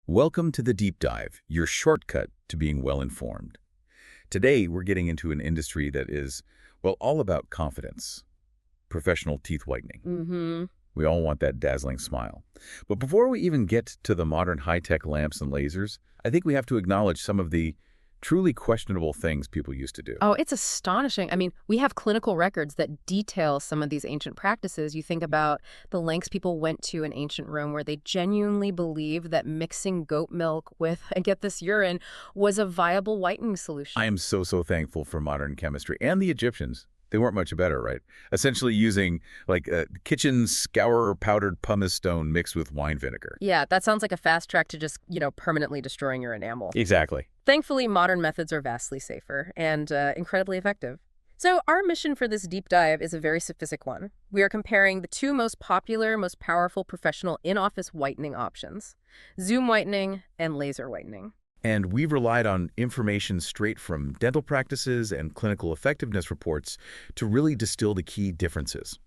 Welcome to the Deep Dive, your shortcut to being well-informed. Today, we're getting into an industry that is, well, all about confidence. Professional teeth whitening. Mm-hmm. We all want that dazzling smile. But before we even get to the modern high-tech lamps and lasers, I think we have to acknowledge some of the truly questionable things people used to do. Oh, it's astonishing. I mean, we have clinical records that detail some of these ancient practices. You think about the lengths people went to in ancient Rome where they genuinely believed that mixing goat milk with, and get this, urine was a viable whitening solution. I am so thankful for modern chemistry. And the Egyptians. They weren't much better, right? Essentially using, kitchen scour powdered pumice stone mixed with wine vinegar. Yeah, that sounds like a fast track to just, permanently destroying your enamel. Exactly. Thankfully, modern methods are vastly safer and incredibly effective. So our mission for this deep dive is a very sophisticated one. We are comparing the two most popular, most powerful professional in-office whitening options, Zoom whitening and laser whitening. And we've relied on information straight from dental practices and clinical effectiveness reports to really distill the key differences.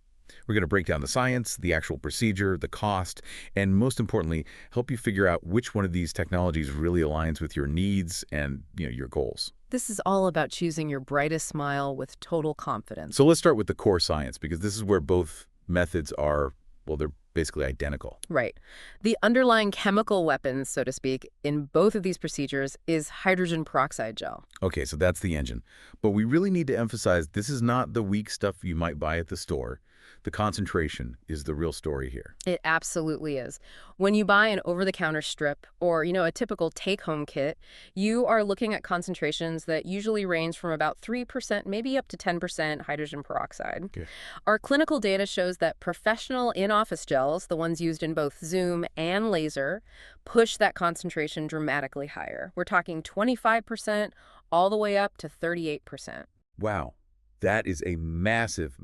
We're going to break down the science, the actual procedure, the cost, and most importantly, help you figure out which one of these technologies really aligns with your needs and your goals. This is all about choosing your brightest smile with total confidence. So let's start with the core science, because this is where both methods are, well, they're basically identical. Right. The underlying chemical weapons, so to speak, in both of these procedures is hydrogen peroxide gel. Okay, so that's the engine. But we really need to emphasize this is not the weak stuff you might buy at the store. The concentration is the real story here. It absolutely is. When you buy an over-the-counter strip or, a typical take-home kit, you are looking at concentrations that usually range from about 3%, maybe up to 10% hydrogen peroxide. Okay. Our clinical data shows that professional in-office gels, the ones used in both Zoom and laser, push that concentration dramatically higher. We're talking 25% all the way up to 38%. Wow, that is a massive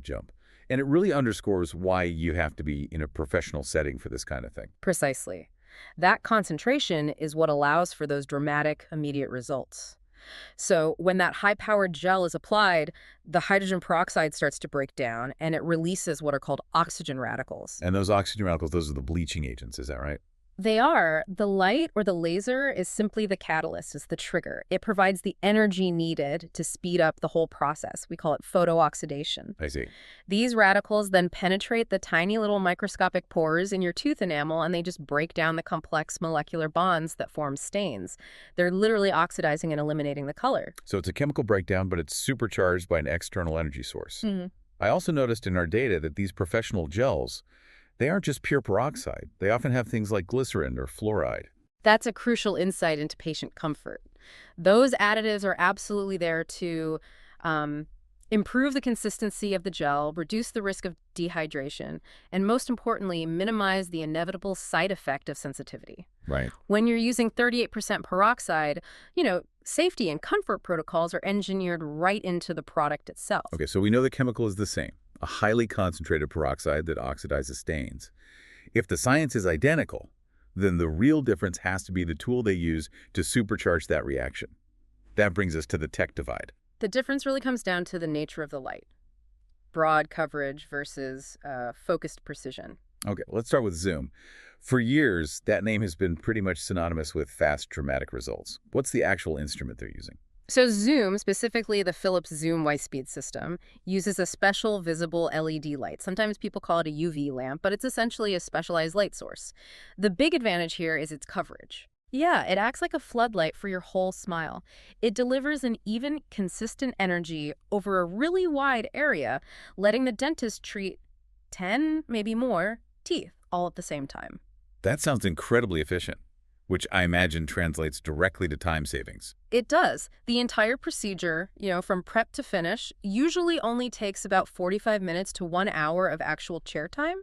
jump. And it really underscores why you have to be in a professional setting for this kind of thing. Precisely. That concentration is what allows for those dramatic, immediate results. So when that high-powered gel is applied, the hydrogen peroxide starts to break down, and it releases what are called oxygen radicals. And those oxygen radicals, those are the bleaching agents, is that right? They are. The light or the laser is simply the catalyst, is the trigger. It provides the energy needed to speed up the whole process. We call it photooxidation. I see. These radicals then penetrate the tiny little microscopic pores in your tooth enamel, and they just break down the complex molecular bonds that form stains. They're literally oxidizing and eliminating the color. So it's a chemical breakdown, but it's supercharged by an external energy source. Mm-hmm. I also noticed in our data that these professional gels, they aren't just pure peroxide. They often have things like glycerin or fluoride. That's a crucial insight into patient comfort. Those additives are absolutely there to improve the consistency of the gel, reduce the risk of dehydration, and most importantly, minimize the inevitable side effect of sensitivity. Right. When you're using 38% peroxide, safety and comfort protocols are engineered right into the product itself. Okay, so we know the chemical is the same, a highly concentrated peroxide that oxidizes stains. If the science is identical, then the real difference has to be the tool they use to supercharge that reaction. That brings us to the tech divide. The difference really comes down to the nature of the light. Broad coverage versus focused precision. Okay, let's start with Zoom. For years, that name has been pretty much synonymous with fast, dramatic results. What's the actual instrument they're using? So Zoom, specifically the Philips Zoom Speed system, uses a special visible LED light. Sometimes people call it a UV lamp, but it's essentially a specialized light source. The big advantage here is its coverage. Yeah, it acts like a floodlight for your whole smile. It delivers an even, consistent energy over a really wide area, letting the dentist treat 10, maybe more, teeth all at the same time. That sounds incredibly efficient, which I imagine translates directly to time savings. It does. The entire procedure, from prep to finish, usually only takes about 45 minutes to 1 hour of actual chair time.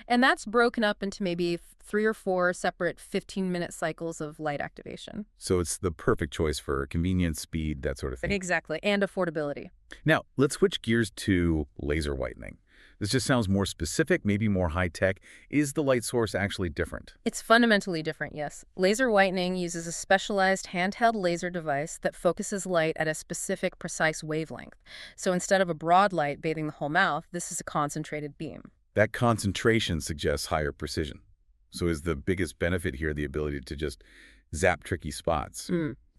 And that's broken up into maybe 3 or 4 separate 15-minute cycles of light activation. So it's the perfect choice for convenience, speed, that sort of thing. Exactly, and affordability. Now, let's switch gears to laser whitening. This just sounds more specific, maybe more high-tech. Is the light source actually different? It's fundamentally different, yes. Laser whitening uses a specialized handheld laser device that focuses light at a specific, precise wavelength. So instead of a broad light bathing the whole mouth, this is a concentrated beam. That concentration suggests higher precision. So is the biggest benefit here the ability to just zap tricky spots?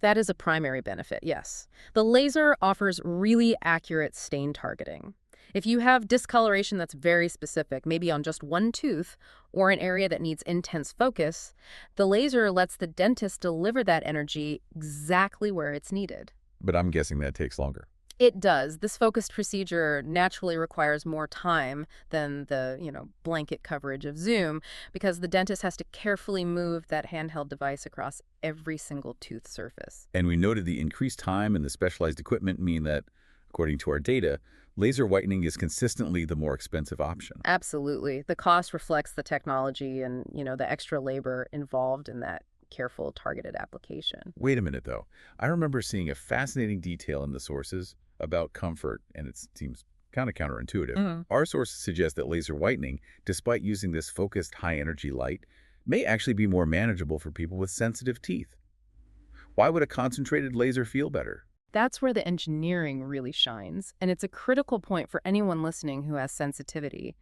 That is a primary benefit, yes. The laser offers really accurate stain targeting. If you have discoloration that's very specific, maybe on just one tooth or an area that needs intense focus, the laser lets the dentist deliver that energy exactly where it's needed. But I'm guessing that takes longer. It does. This focused procedure naturally requires more time than the, blanket coverage of Zoom because the dentist has to carefully move that handheld device across every single tooth surface. And we noted the increased time and the specialized equipment mean that, according to our data, laser whitening is consistently the more expensive option. Absolutely. The cost reflects the technology and, the extra labor involved in that careful targeted application. Wait a minute, though. I remember seeing a fascinating detail in the sources about comfort, and it seems kind of counterintuitive. Our sources suggest that laser whitening, despite using this focused high-energy light, may actually be more manageable for people with sensitive teeth. Why would a concentrated laser feel better? That's where the engineering really shines, and it's a critical point for anyone listening who has sensitivity.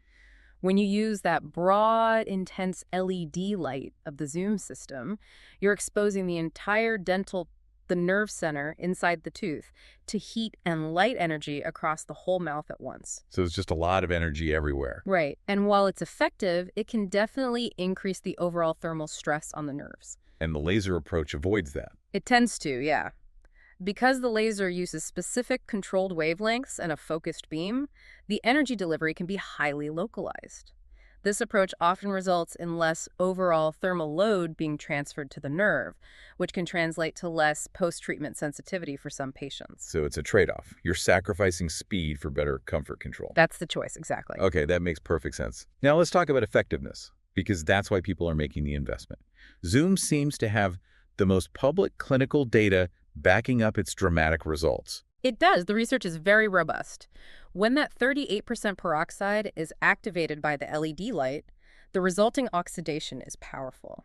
When you use that broad, intense LED light of the Zoom system, you're exposing the nerve center inside the tooth, to heat and light energy across the whole mouth at once. So it's just a lot of energy everywhere. Right. And while it's effective, it can definitely increase the overall thermal stress on the nerves. And the laser approach avoids that. It tends to, yeah. Because the laser uses specific controlled wavelengths and a focused beam, the energy delivery can be highly localized. This approach often results in less overall thermal load being transferred to the nerve, which can translate to less post-treatment sensitivity for some patients. So it's a trade-off. You're sacrificing speed for better comfort control. That's the choice, exactly. Okay, that makes perfect sense. Now let's talk about effectiveness, because that's why people are making the investment. Zoom seems to have the most public clinical data backing up its dramatic results. It does. The research is very robust. When that 38% peroxide is activated by the LED light, the resulting oxidation is powerful.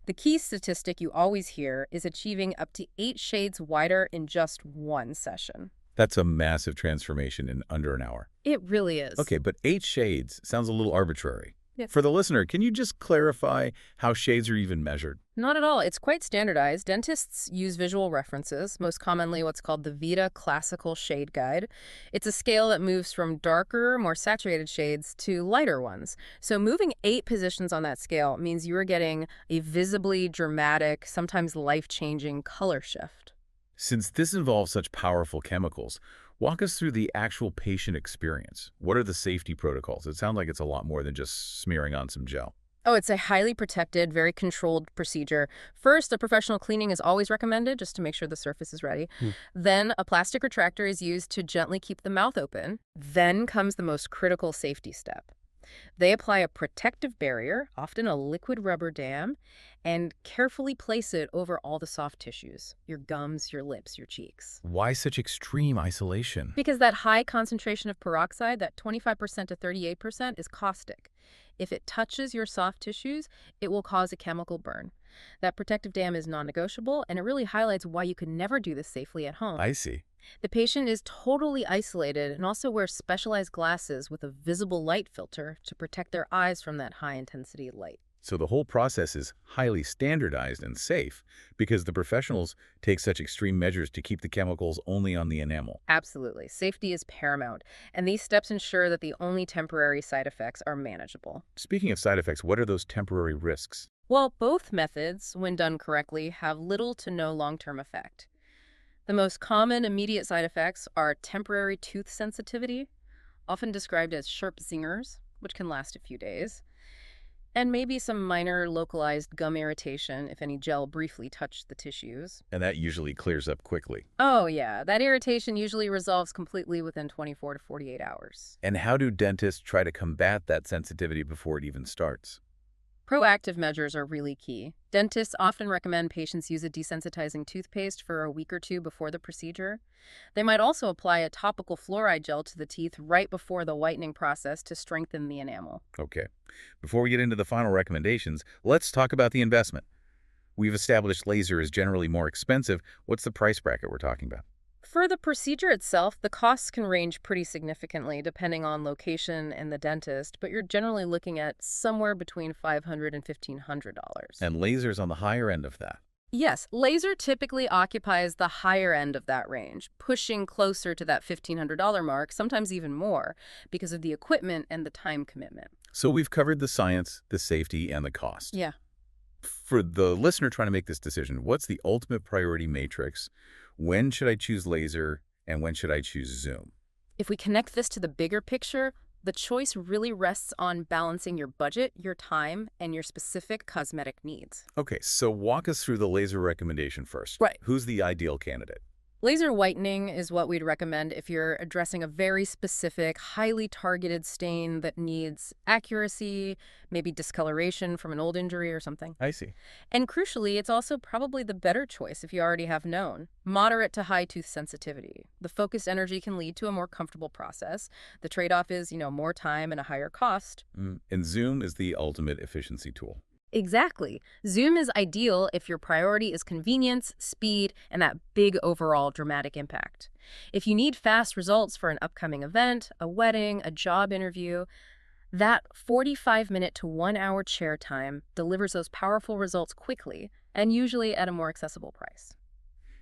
The key statistic you always hear is achieving up to 8 shades whiter in just one session. That's a massive transformation in under an hour. It really is. Okay, but 8 shades sounds a little arbitrary. Yeah. For the listener, can you just clarify how shades are even measured? Not at all. It's quite standardized. Dentists use visual references, most commonly what's called the Vita Classical Shade Guide. It's a scale that moves from darker, more saturated shades to lighter ones. So moving 8 positions on that scale means you are getting a visibly dramatic, sometimes life-changing color shift. Since this involves such powerful chemicals, walk us through the actual patient experience. What are the safety protocols? It sounds like it's a lot more than just smearing on some gel. Oh, it's a highly protected, very controlled procedure. First, a professional cleaning is always recommended just to make sure the surface is ready. Then, a plastic retractor is used to gently keep the mouth open. Then comes the most critical safety step. They apply a protective barrier, often a liquid rubber dam, and carefully place it over all the soft tissues, your gums, your lips, your cheeks. Why such extreme isolation? Because that high concentration of peroxide, that 25% to 38%, is caustic. If it touches your soft tissues, it will cause a chemical burn. That protective dam is non-negotiable, and it really highlights why you could never do this safely at home. I see. The patient is totally isolated and also wears specialized glasses with a visible light filter to protect their eyes from that high-intensity light. So the whole process is highly standardized and safe because the professionals take such extreme measures to keep the chemicals only on the enamel. Absolutely. Safety is paramount, and these steps ensure that the only temporary side effects are manageable. Speaking of side effects, what are those temporary risks? Well, both methods, when done correctly, have little to no long-term effect. The most common immediate side effects are temporary tooth sensitivity, often described as sharp zingers, which can last a few days, and maybe some minor localized gum irritation if any gel briefly touched the tissues. And that usually clears up quickly. Oh yeah, that irritation usually resolves completely within 24 to 48 hours. And how do dentists try to combat that sensitivity before it even starts? Proactive measures are really key. Dentists often recommend patients use a desensitizing toothpaste for a week or 2 before the procedure. They might also apply a topical fluoride gel to the teeth right before the whitening process to strengthen the enamel. Okay. Before we get into the final recommendations, let's talk about the investment. We've established laser is generally more expensive. What's the price bracket we're talking about? For the procedure itself, the costs can range pretty significantly depending on location and the dentist, but you're generally looking at somewhere between $500 and $1,500. And lasers on the higher end of that. Yes, laser typically occupies the higher end of that range, pushing closer to that $1,500 mark, sometimes even more, because of the equipment and the time commitment. So we've covered the science, the safety, and the cost. Yeah. For the listener trying to make this decision, what's the ultimate priority matrix? When should I choose laser and when should I choose zoom? If we connect this to the bigger picture, the choice really rests on balancing your budget, your time, and your specific cosmetic needs. Okay, so walk us through the laser recommendation first. Right. Who's the ideal candidate? Laser whitening is what we'd recommend if you're addressing a very specific, highly targeted stain that needs accuracy, maybe discoloration from an old injury or something. I see. And crucially, it's also probably the better choice if you already have known. Moderate to high tooth sensitivity. The focused energy can lead to a more comfortable process. The trade-off is, more time and a higher cost. And zoom is the ultimate efficiency tool. Exactly. Zoom is ideal if your priority is convenience, speed, and that big overall dramatic impact. If you need fast results for an upcoming event, a wedding, a job interview, that 45-minute to 1-hour chair time delivers those powerful results quickly and usually at a more accessible price.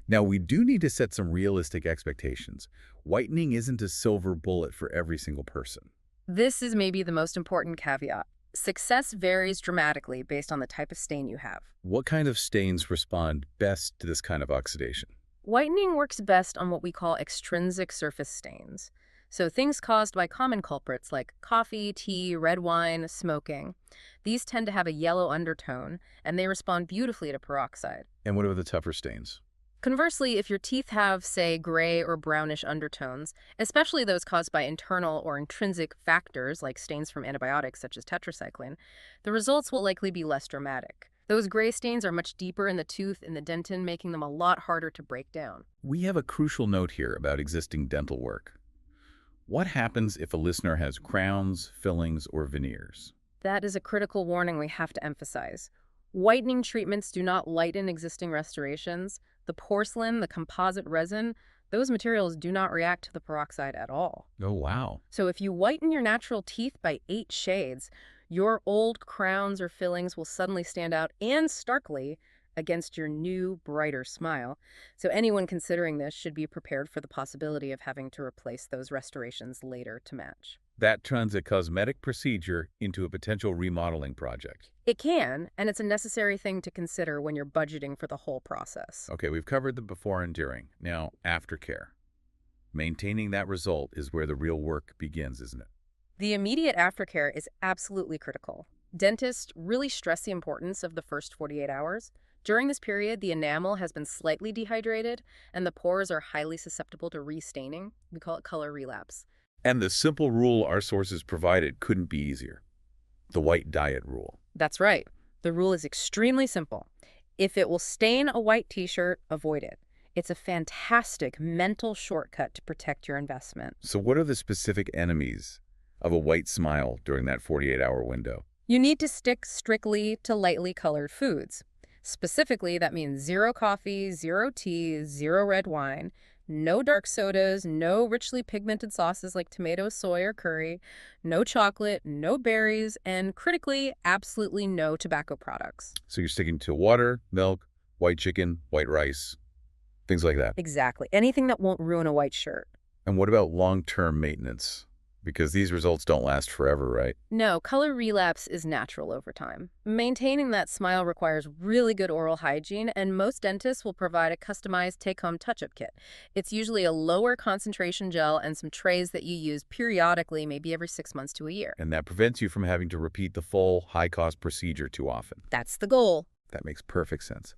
Now, we do need to set some realistic expectations. Whitening isn't a silver bullet for every single person. This is maybe the most important caveat. Success varies dramatically based on the type of stain you have. What kind of stains respond best to this kind of oxidation? Whitening works best on what we call extrinsic surface stains. So things caused by common culprits like coffee, tea, red wine, smoking. These tend to have a yellow undertone, and they respond beautifully to peroxide. And what are the tougher stains? Conversely, if your teeth have, say, gray or brownish undertones, especially those caused by internal or intrinsic factors like stains from antibiotics such as tetracycline, the results will likely be less dramatic. Those gray stains are much deeper in the tooth and the dentin, making them a lot harder to break down. We have a crucial note here about existing dental work. What happens if a listener has crowns, fillings, or veneers? That is a critical warning we have to emphasize. Whitening treatments do not lighten existing restorations. The porcelain, the composite resin, those materials do not react to the peroxide at all. Oh, wow. So if you whiten your natural teeth by 8 shades, your old crowns or fillings will suddenly stand out and starkly against your new, brighter smile. So anyone considering this should be prepared for the possibility of having to replace those restorations later to match. That turns a cosmetic procedure into a potential remodeling project. It can, and it's a necessary thing to consider when you're budgeting for the whole process. Okay, we've covered the before and during. Now, aftercare. Maintaining that result is where the real work begins, isn't it? The immediate aftercare is absolutely critical. Dentists really stress the importance of the first 48 hours. During this period, the enamel has been slightly dehydrated, and the pores are highly susceptible to restaining. We call it color relapse. And the simple rule our sources provided couldn't be easier. The white diet rule. That's right. The rule is extremely simple. If it will stain a white t-shirt, avoid it. It's a fantastic mental shortcut to protect your investment. So what are the specific enemies of a white smile during that 48-hour window? You need to stick strictly to lightly colored foods. Specifically, that means 0 coffee, 0 tea, 0 red wine, no dark sodas, no richly pigmented sauces like tomato, soy, or curry, no chocolate, no berries, and critically, absolutely no tobacco products. So you're sticking to water, milk, white chicken, white rice, things like that. Exactly. Anything that won't ruin a white shirt. And what about long-term maintenance? Because these results don't last forever, right? No, color relapse is natural over time. Maintaining that smile requires really good oral hygiene, and most dentists will provide a customized take-home touch-up kit. It's usually a lower concentration gel and some trays that you use periodically, maybe every 6 months to a year. And that prevents you from having to repeat the full, high-cost procedure too often. That's the goal. That makes perfect sense.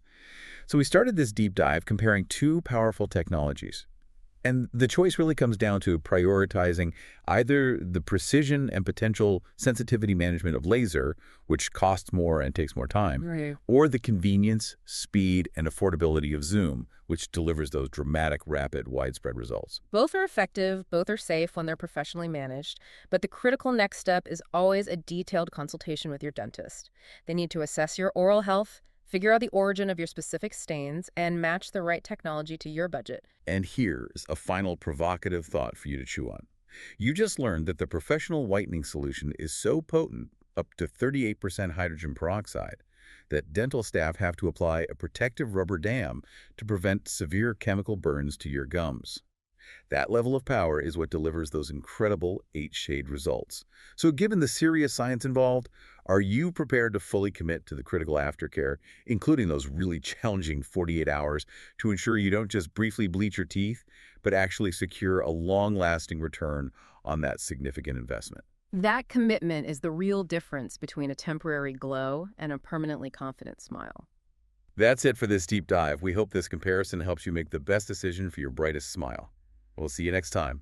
So we started this deep dive comparing two powerful technologies. And the choice really comes down to prioritizing either the precision and potential sensitivity management of laser, which costs more and takes more time, Right. or the convenience, speed, and affordability of Zoom, which delivers those dramatic, rapid, widespread results. Both are effective, both are safe when they're professionally managed, but the critical next step is always a detailed consultation with your dentist. They need to assess your oral health, Figure out the origin of your specific stains and match the right technology to your budget. And here's a final provocative thought for you to chew on. You just learned that the professional whitening solution is so potent, up to 38% hydrogen peroxide, that dental staff have to apply a protective rubber dam to prevent severe chemical burns to your gums. That level of power is what delivers those incredible 8-shade results. So given the serious science involved, are you prepared to fully commit to the critical aftercare, including those really challenging 48 hours, to ensure you don't just briefly bleach your teeth, but actually secure a long-lasting return on that significant investment? That commitment is the real difference between a temporary glow and a permanently confident smile. That's it for this deep dive. We hope this comparison helps you make the best decision for your brightest smile. We'll see you next time.